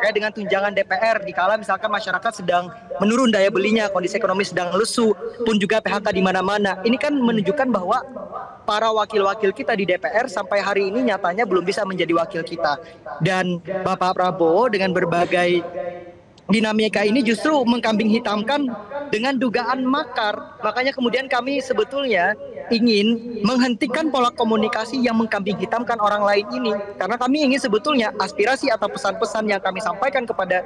terkait dengan tunjangan DPR dikala misalkan masyarakat sedang menurun daya belinya, kondisi ekonomi sedang lesu, pun juga PHK di mana-mana. Ini kan menunjukkan bahwa para wakil-wakil kita di DPR sampai hari ini nyatanya belum bisa menjadi wakil kita. Dan Bapak Prabowo dengan berbagai dinamika ini justru mengkambing hitamkan dengan dugaan makar. Makanya kemudian kami sebetulnya ingin menghentikan pola komunikasi yang mengkambing hitamkan orang lain ini. Karena kami ingin sebetulnya aspirasi atau pesan-pesan yang kami sampaikan kepada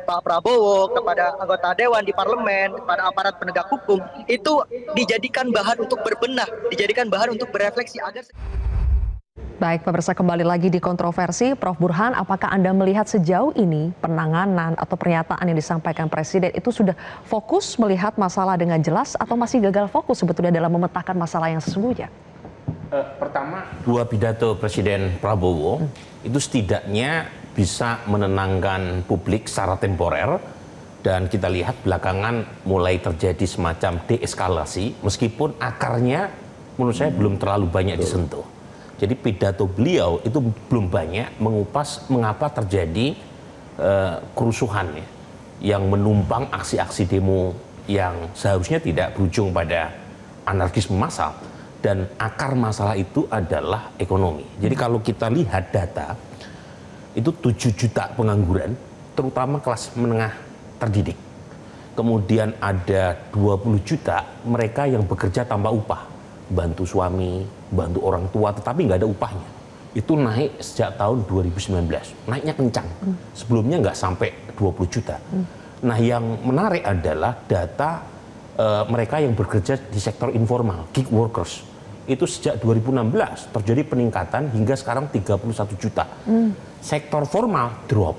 Pak Prabowo, kepada anggota Dewan di parlemen, kepada aparat penegak hukum, itu dijadikan bahan untuk berbenah, dijadikan bahan untuk berefleksi agar... Baik, pemirsa, kembali lagi di kontroversi. Prof. Burhan, apakah Anda melihat sejauh ini penanganan atau pernyataan yang disampaikan Presiden itu sudah fokus melihat masalah dengan jelas atau masih gagal fokus sebetulnya dalam memetakan masalah yang sesungguhnya? Pertama, dua pidato Presiden Prabowo itu setidaknya bisa menenangkan publik secara temporer, dan kita lihat belakangan mulai terjadi semacam deeskalasi meskipun akarnya menurut saya belum terlalu banyak disentuh. Jadi pidato beliau itu belum banyak mengupas mengapa terjadi kerusuhan ya, yang menumpang aksi-aksi demo yang seharusnya tidak berujung pada anarkisme massal, dan akar masalah itu adalah ekonomi. Jadi kalau kita lihat data, itu 7 juta pengangguran, terutama kelas menengah terdidik. Kemudian ada 20 juta mereka yang bekerja tanpa upah, bantu suami, bantu orang tua, tetapi nggak ada upahnya. Itu naik sejak tahun 2019, naiknya kencang. Sebelumnya nggak sampai 20 juta. Nah, yang menarik adalah data mereka yang bekerja di sektor informal, gig workers. Itu sejak 2016 terjadi peningkatan hingga sekarang 31 juta. Sektor formal drop.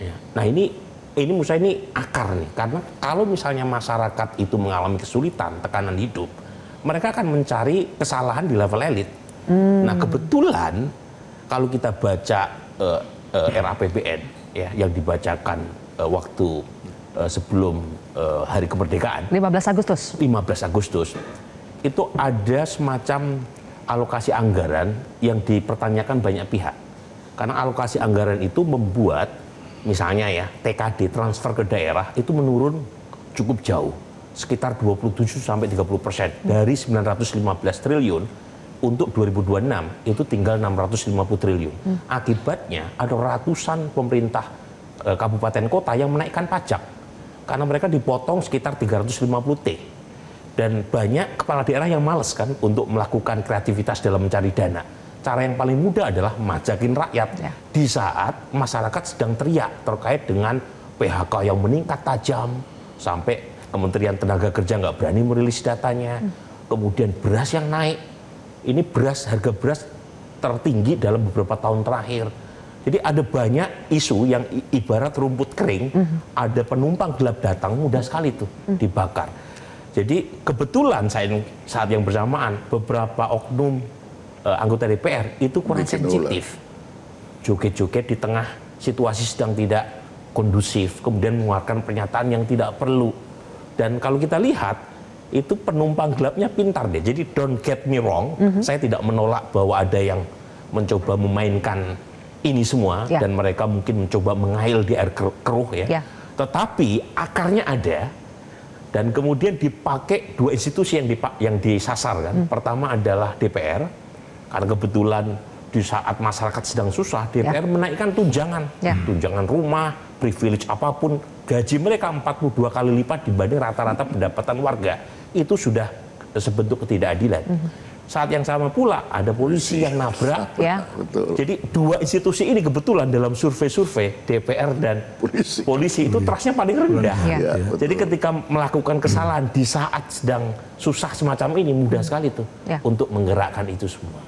Ya. Nah, ini menurut saya ini akar nih, karena kalau misalnya masyarakat itu mengalami kesulitan, tekanan hidup, mereka akan mencari kesalahan di level elit. Nah, kebetulan kalau kita baca RAPBN ya, yang dibacakan waktu sebelum hari kemerdekaan 15 Agustus 15 Agustus itu ada semacam alokasi anggaran yang dipertanyakan banyak pihak. Karena alokasi anggaran itu membuat misalnya ya TKD, transfer ke daerah, itu menurun cukup jauh, sekitar 27-30%. Dari 915 triliun untuk 2026 itu tinggal 650 triliun. Akibatnya ada ratusan pemerintah kabupaten kota yang menaikkan pajak karena mereka dipotong sekitar 350 T. Dan banyak kepala daerah yang males kan untuk melakukan kreativitas dalam mencari dana. Cara yang paling mudah adalah majakin rakyat di saat masyarakat sedang teriak terkait dengan PHK yang meningkat tajam, sampai Kementerian Tenaga Kerja nggak berani merilis datanya. Kemudian beras yang naik, ini harga beras tertinggi dalam beberapa tahun terakhir. Jadi ada banyak isu yang ibarat rumput kering, ada penumpang gelap datang, mudah sekali tuh dibakar. Jadi kebetulan saat yang bersamaan beberapa oknum anggota DPR itu kurang sensitif. Joget-joget di tengah situasi sedang tidak kondusif, kemudian mengeluarkan pernyataan yang tidak perlu. Dan kalau kita lihat, itu penumpang gelapnya pintar deh. Jadi don't get me wrong, saya tidak menolak bahwa ada yang mencoba memainkan ini semua, dan mereka mungkin mencoba mengail di air keruh ya. Tetapi akarnya ada, dan kemudian dipakai dua institusi yang disasar kan. Pertama adalah DPR, karena kebetulan di saat masyarakat sedang susah, DPR menaikkan tunjangan, tunjangan rumah, privilege apapun, gaji mereka 42 kali lipat dibanding rata-rata pendapatan warga. Itu sudah sebentuk ketidakadilan. Saat yang sama pula ada polisi yang nabrak. Jadi dua institusi ini kebetulan dalam survei-survei DPR dan polisi itu trustnya paling rendah. Jadi ketika melakukan kesalahan di saat sedang susah semacam ini, mudah sekali tuh untuk menggerakkan itu semua.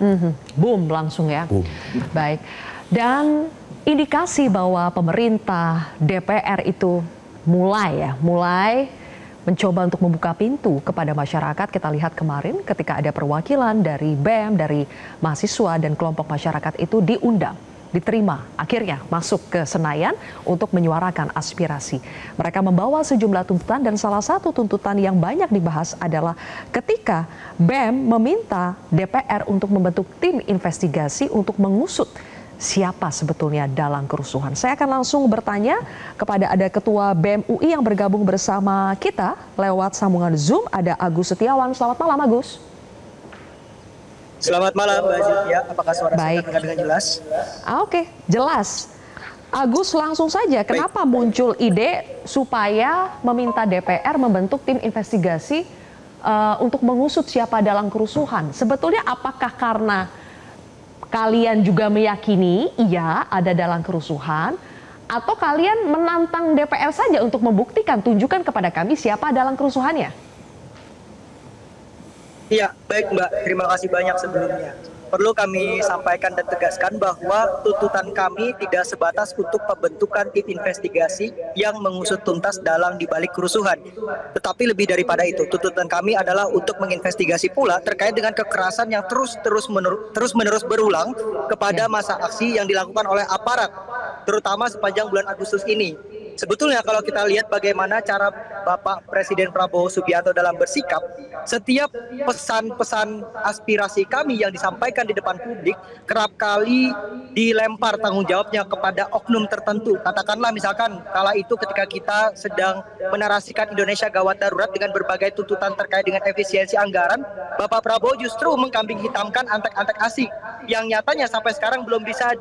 Boom langsung ya. Boom. Baik. Dan indikasi bahwa pemerintah DPR itu mulai mencoba untuk membuka pintu kepada masyarakat. Kita lihat kemarin ketika ada perwakilan dari BEM, dari mahasiswa dan kelompok masyarakat itu diundang, diterima, akhirnya masuk ke Senayan untuk menyuarakan aspirasi. Mereka membawa sejumlah tuntutan, dan salah satu tuntutan yang banyak dibahas adalah ketika BEM meminta DPR untuk membentuk tim investigasi untuk mengusut siapa sebetulnya dalang kerusuhan. Saya akan langsung bertanya kepada ada Ketua BEM UI yang bergabung bersama kita lewat sambungan Zoom, ada Agus Setiawan. Selamat malam, Agus. Selamat malam, Mbak Zilvia. Apakah suara saya terdengar dengan jelas? Oke, jelas. Agus, langsung saja, kenapa muncul ide supaya meminta DPR membentuk tim investigasi untuk mengusut siapa dalang kerusuhan? Sebetulnya apakah karena kalian juga meyakini iya ada dalang kerusuhan, atau kalian menantang DPR saja untuk membuktikan, tunjukkan kepada kami siapa dalang kerusuhannya? Iya, baik Mbak. Terima kasih banyak sebelumnya. Perlu kami sampaikan dan tegaskan bahwa tuntutan kami tidak sebatas untuk pembentukan tim investigasi yang mengusut tuntas dalang di balik kerusuhan. Tetapi lebih daripada itu, tuntutan kami adalah untuk menginvestigasi pula terkait dengan kekerasan yang terus-menerus berulang kepada masa aksi yang dilakukan oleh aparat, terutama sepanjang bulan Agustus ini. Sebetulnya kalau kita lihat bagaimana cara Bapak Presiden Prabowo Subianto dalam bersikap, setiap pesan-pesan aspirasi kami yang disampaikan di depan publik kerap kali dilempar tanggung jawabnya kepada oknum tertentu. Katakanlah misalkan kala itu ketika kita sedang menarasikan Indonesia gawat darurat dengan berbagai tuntutan terkait dengan efisiensi anggaran, Bapak Prabowo justru mengkambing hitamkan antek-antek asing yang nyatanya sampai sekarang belum bisa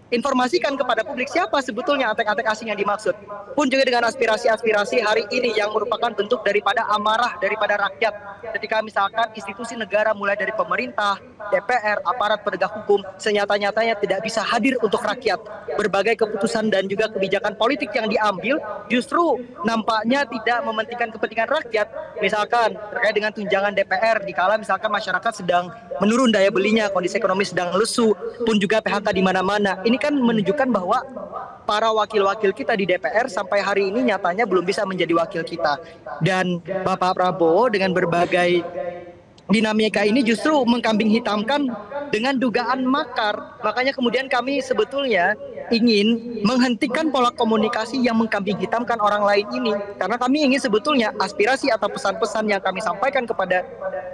informasikan kepada publik siapa sebetulnya antek-antek asing yang dimaksud. Pun juga dengan aspirasi-aspirasi hari ini yang merupakan bentuk daripada amarah daripada rakyat. Ketika misalkan institusi negara mulai dari pemerintah, DPR, aparat penegak hukum, senyata-nyatanya tidak bisa hadir untuk rakyat. Berbagai keputusan dan juga kebijakan politik yang diambil justru nampaknya tidak mementingkan kepentingan rakyat. Misalkan terkait dengan tunjangan DPR, dikala misalkan masyarakat sedang menurun daya belinya, kondisi ekonomi sedang lesu, pun juga PHK di mana-mana. Ini kan menunjukkan bahwa para wakil-wakil kita di DPR sampai hari ini nyatanya belum bisa menjadi wakil kita. Dan Bapak Prabowo dengan berbagai dinamika ini justru mengkambing hitamkan dengan dugaan makar. Makanya kemudian kami sebetulnya ingin menghentikan pola komunikasi yang mengkambing hitamkan orang lain ini. Karena kami ingin sebetulnya aspirasi atau pesan-pesan yang kami sampaikan kepada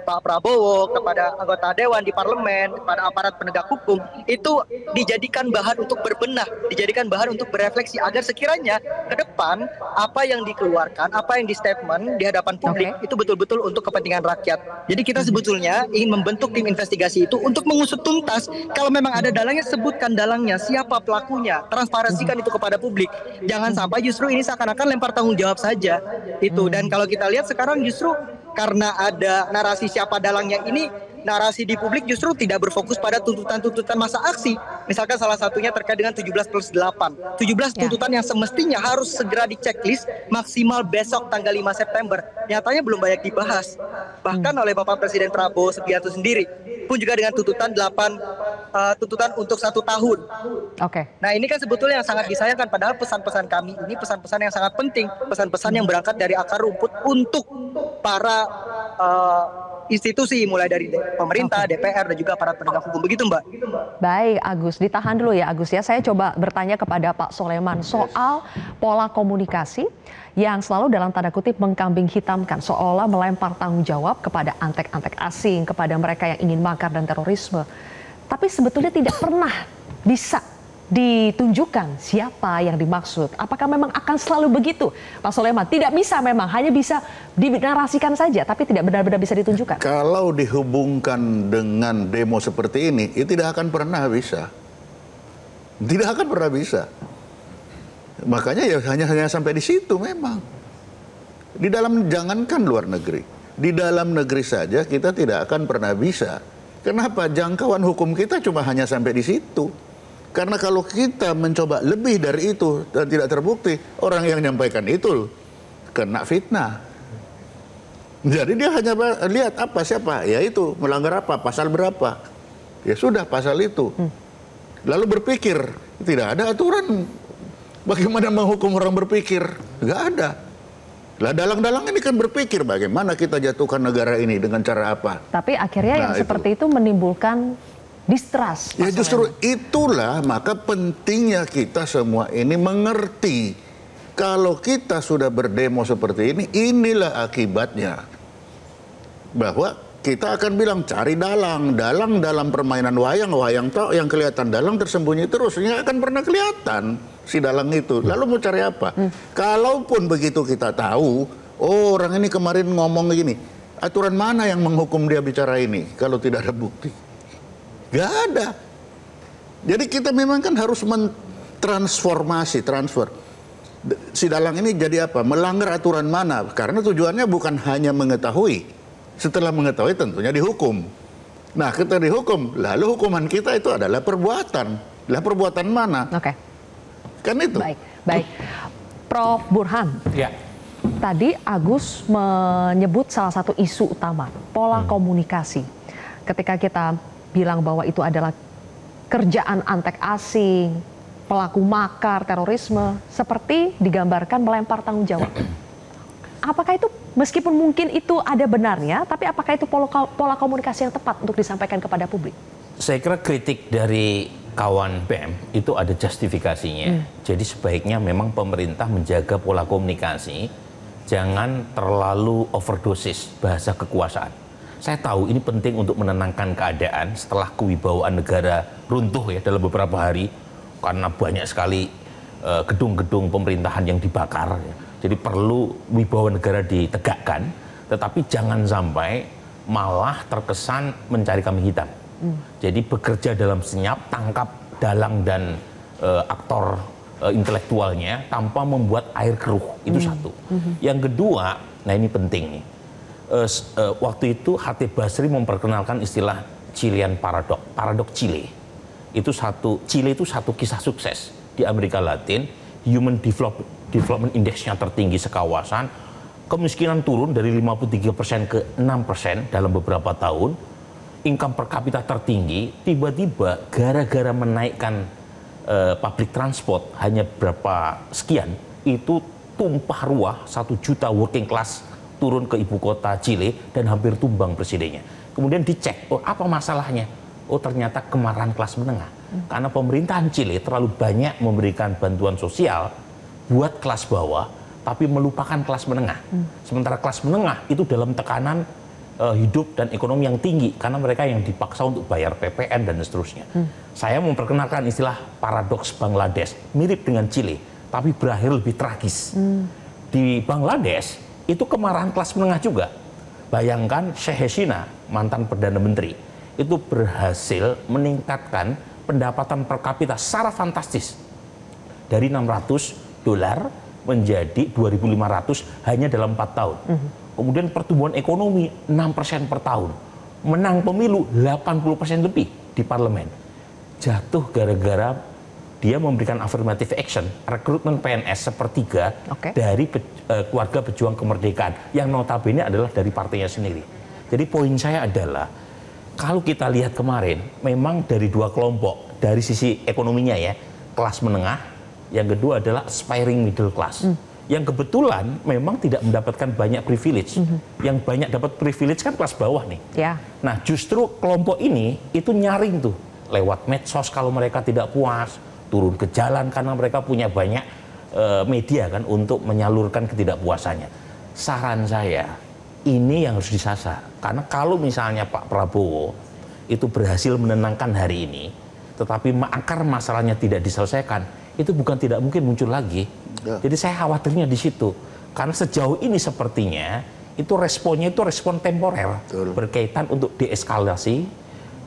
Pak Prabowo, kepada anggota Dewan di Parlemen, kepada aparat penegak hukum, itu dijadikan bahan untuk berbenah, dijadikan bahan untuk berefleksi agar sekiranya ke depan apa yang dikeluarkan, apa yang di statement di hadapan publik itu betul-betul untuk kepentingan rakyat. Jadi kita sebetulnya ingin membentuk tim investigasi itu untuk mengusut tuntas. Kalau memang ada dalangnya, sebutkan dalangnya, siapa pelakunya, transparansikan itu kepada publik. Jangan sampai justru ini seakan-akan lempar tanggung jawab saja. Itu. Dan kalau kita lihat sekarang justru karena ada narasi siapa dalangnya ini, narasi di publik justru tidak berfokus pada tuntutan-tuntutan masa aksi. Misalkan salah satunya terkait dengan 17+8. 17 tuntutan yang semestinya harus segera diceklis maksimal besok tanggal 5 September. Nyatanya belum banyak dibahas. Bahkan oleh Bapak Presiden Prabowo Subianto sendiri. Pun juga dengan tuntutan 8 tuntutan untuk 1 tahun. Nah ini kan sebetulnya yang sangat disayangkan, padahal pesan-pesan kami ini pesan-pesan yang sangat penting. Pesan-pesan yang berangkat dari akar rumput untuk para institusi, mulai dari pemerintah, DPR, dan juga aparat penegak hukum. Begitu Mbak. Baik Agus, ditahan dulu ya Agus ya. Saya coba bertanya kepada Pak Soleman soal pola komunikasi yang selalu dalam tanda kutip mengkambing hitamkan, seolah melempar tanggung jawab kepada antek-antek asing, kepada mereka yang ingin makar dan terorisme. Tapi sebetulnya tidak pernah bisa ditunjukkan siapa yang dimaksud. Apakah memang akan selalu begitu, Pak Soleman? Tidak bisa, memang hanya bisa dinarasikan saja, tapi tidak benar-benar bisa ditunjukkan. Kalau dihubungkan dengan demo seperti ini, itu tidak akan pernah bisa. Tidak akan pernah bisa. Makanya ya hanya sampai di situ memang. Di dalam, jangankan luar negeri, di dalam negeri saja kita tidak akan pernah bisa. Kenapa? Jangkauan hukum kita cuma hanya sampai di situ. Karena kalau kita mencoba lebih dari itu dan tidak terbukti, orang yang menyampaikan itu kena fitnah. Jadi dia hanya lihat siapa, ya itu melanggar apa, pasal berapa. Ya sudah pasal itu. Lalu berpikir, tidak ada aturan bagaimana menghukum orang berpikir. Nggak ada. Lah dalang-dalang ini kan berpikir bagaimana kita jatuhkan negara ini dengan cara apa. Tapi akhirnya yang seperti itu menimbulkan distrust. Ya justru itulah maka pentingnya kita semua ini mengerti kalau kita sudah berdemo seperti ini, inilah akibatnya. Bahwa kita akan bilang cari dalang dalam permainan wayang tok yang kelihatan dalang tersembunyi terus, nggak akan pernah kelihatan si dalang itu. Lalu mau cari apa? Kalaupun begitu kita tahu, oh orang ini kemarin ngomong gini, aturan mana yang menghukum dia bicara ini kalau tidak ada bukti? Gak ada. Jadi kita memang kan harus transfer. Si dalang ini jadi apa? Melanggar aturan mana? Karena tujuannya bukan hanya mengetahui. Setelah mengetahui tentunya dihukum. Nah, kita dihukum, lalu hukuman kita itu adalah perbuatan. Lah perbuatan mana? Oke. Kan itu. Baik. Prof. Burhan. Ya. Tadi Agus menyebut salah satu isu utama, pola komunikasi. Ketika kita bilang bahwa itu adalah kerjaan antek asing, pelaku makar, terorisme, seperti digambarkan melempar tanggung jawab. Apakah itu, meskipun mungkin itu ada benarnya, tapi apakah itu pola komunikasi yang tepat untuk disampaikan kepada publik? Saya kira kritik dari kawan BEM itu ada justifikasinya. Jadi sebaiknya memang pemerintah menjaga pola komunikasi, jangan terlalu overdosis bahasa kekuasaan. Saya tahu ini penting untuk menenangkan keadaan setelah kewibawaan negara runtuh ya dalam beberapa hari, karena banyak sekali gedung-gedung pemerintahan yang dibakar. Ya. Jadi perlu wibawa negara ditegakkan, tetapi jangan sampai malah terkesan mencari kambing hitam. Jadi bekerja dalam senyap, tangkap dalang dan aktor intelektualnya tanpa membuat air keruh. Itu satu. Yang kedua, nah ini penting nih. Waktu itu Hatib Basri memperkenalkan istilah Chilean Paradox, paradok Chile. Chile itu satu kisah sukses di Amerika Latin. Human Development Index-nya tertinggi sekawasan, kemiskinan turun dari 53% ke 6% dalam beberapa tahun, income per kapita tertinggi, tiba-tiba gara-gara menaikkan public transport hanya berapa sekian, itu tumpah ruah 1 juta working class turun ke ibu kota Chile dan hampir tumbang presidennya. Kemudian dicek, oh apa masalahnya? Oh ternyata kemarahan kelas menengah. Karena pemerintahan Chile terlalu banyak memberikan bantuan sosial buat kelas bawah, tapi melupakan kelas menengah. Sementara kelas menengah itu dalam tekanan hidup dan ekonomi yang tinggi, karena mereka yang dipaksa untuk bayar PPN dan seterusnya. Saya memperkenalkan istilah paradoks Bangladesh, mirip dengan Chile, tapi berakhir lebih tragis. Di Bangladesh, itu kemarahan kelas menengah juga. Bayangkan Sheikh Hasina, mantan Perdana Menteri, itu berhasil meningkatkan pendapatan per kapita secara fantastis dari $600 menjadi 2.500 hanya dalam 4 tahun. Kemudian pertumbuhan ekonomi 6% per tahun, menang pemilu 80% lebih di parlemen. Jatuh gara-gara dia memberikan affirmative action, rekrutmen PNS sepertiga dari keluarga pejuang kemerdekaan yang notabene adalah dari partainya sendiri. Jadi poin saya adalah, kalau kita lihat kemarin, memang dari dua kelompok, dari sisi ekonominya ya, kelas menengah, yang kedua adalah aspiring middle class. Yang kebetulan memang tidak mendapatkan banyak privilege. Yang banyak dapat privilege kan kelas bawah nih. Ya. Nah justru kelompok ini itu nyaring tuh, lewat medsos kalau mereka tidak puas, turun ke jalan karena mereka punya banyak media kan untuk menyalurkan ketidakpuasannya. Saran saya, ini yang harus disasar. Karena kalau misalnya Pak Prabowo itu berhasil menenangkan hari ini, tetapi akar masalahnya tidak diselesaikan, itu bukan tidak mungkin muncul lagi. Ya. Jadi saya khawatirnya di situ. Karena sejauh ini sepertinya itu responnya itu respon temporer. Betul. Berkaitan untuk deeskalasi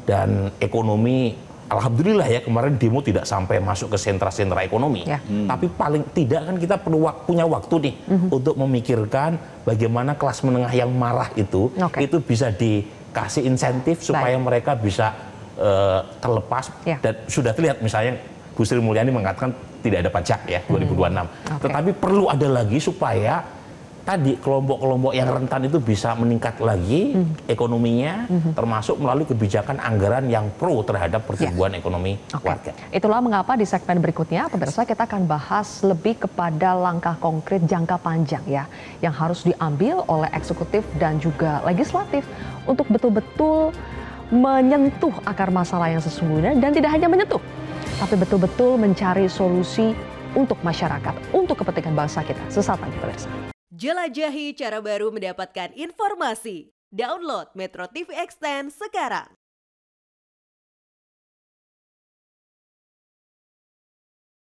dan ekonomi. Alhamdulillah ya kemarin demo tidak sampai masuk ke sentra-sentra ekonomi. Ya. Tapi paling tidak kan kita perlu punya waktu nih untuk memikirkan bagaimana kelas menengah yang marah itu bisa dikasih insentif supaya mereka bisa terlepas. Ya. Dan sudah terlihat misalnya Bu Sri Mulyani mengatakan tidak ada pajak ya 2026. Tetapi perlu ada lagi supaya tadi kelompok-kelompok yang rentan itu bisa meningkat lagi ekonominya, termasuk melalui kebijakan anggaran yang pro terhadap pertumbuhan ekonomi warga. Itulah mengapa di segmen berikutnya, pemirsa, kita akan bahas lebih kepada langkah konkret jangka panjang ya, yang harus diambil oleh eksekutif dan juga legislatif untuk betul-betul menyentuh akar masalah yang sesungguhnya, dan tidak hanya menyentuh, tapi betul-betul mencari solusi untuk masyarakat, untuk kepentingan bangsa kita. Sesaat lagi, pemirsa. Jelajahi cara baru mendapatkan informasi. Download Metro TV Extend sekarang.